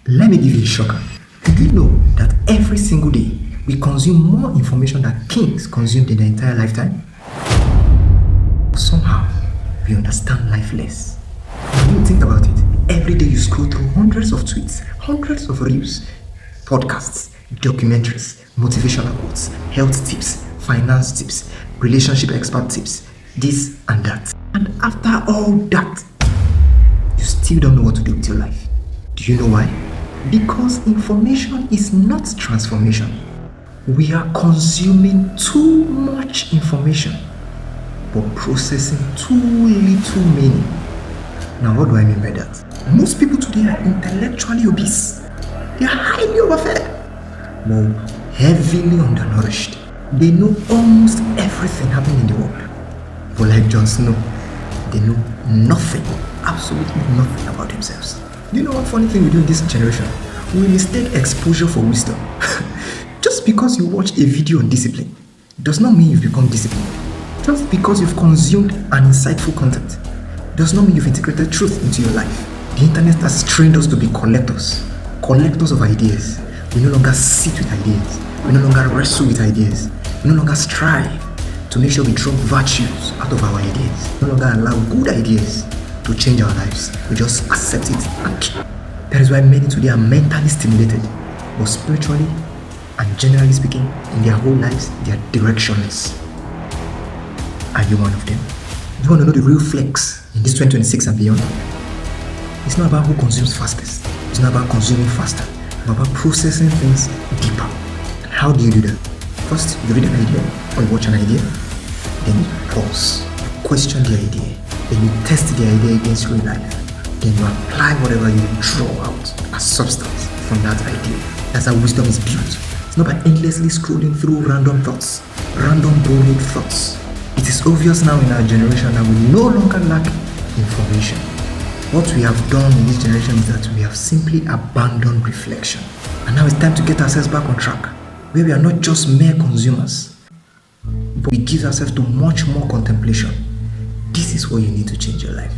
Let me give you a shocker. Did you know that every single day we consume more information than kings consumed in their entire lifetime? Somehow, we understand life less. When you think about it, every day you scroll through hundreds of tweets, hundreds of reels, podcasts, documentaries, motivational quotes, health tips, finance tips, relationship expert tips, this and that. And after all that, you still don't know what to do with your life. Do you know why? Because information is not transformation. We are consuming too much information, but processing too little meaning. Now, what do I mean by that? Most people today are intellectually obese. They are highly overfed, but heavily undernourished. They know almost everything happening in the world. But like Jon Snow, they know nothing, absolutely nothing about themselves. Do you know what funny thing we do in this generation? We mistake exposure for wisdom. Just because you watch a video on discipline does not mean you've become disciplined. Just because you've consumed an insightful content does not mean you've integrated truth into your life. The internet has trained us to be collectors of ideas. We no longer sit with ideas. We no longer wrestle with ideas. We no longer strive to make sure we draw virtues out of our ideas. We no longer allow good ideas to change our lives. We just accept it and keep. That is why many today are mentally stimulated, but spiritually and generally speaking, in their whole lives, they are directionless. Are you one of them? You want to know the real flex in this 2026 and beyond? It's not about who consumes fastest. It's not about consuming faster. It's about processing things deeper. And how do you do that? First, you read an idea or you watch an idea. Then you pause. You question the idea. Then you test the idea against real life. Then you apply whatever you draw out as substance from that idea. That's how wisdom is built. It's not by endlessly scrolling through random thoughts, random borrowed thoughts. It is obvious now in our generation that we no longer lack information. What we have done in this generation is that we have simply abandoned reflection. And now it's time to get ourselves back on track, where we are not just mere consumers, but we give ourselves to much more contemplation. This is what you need to change your life.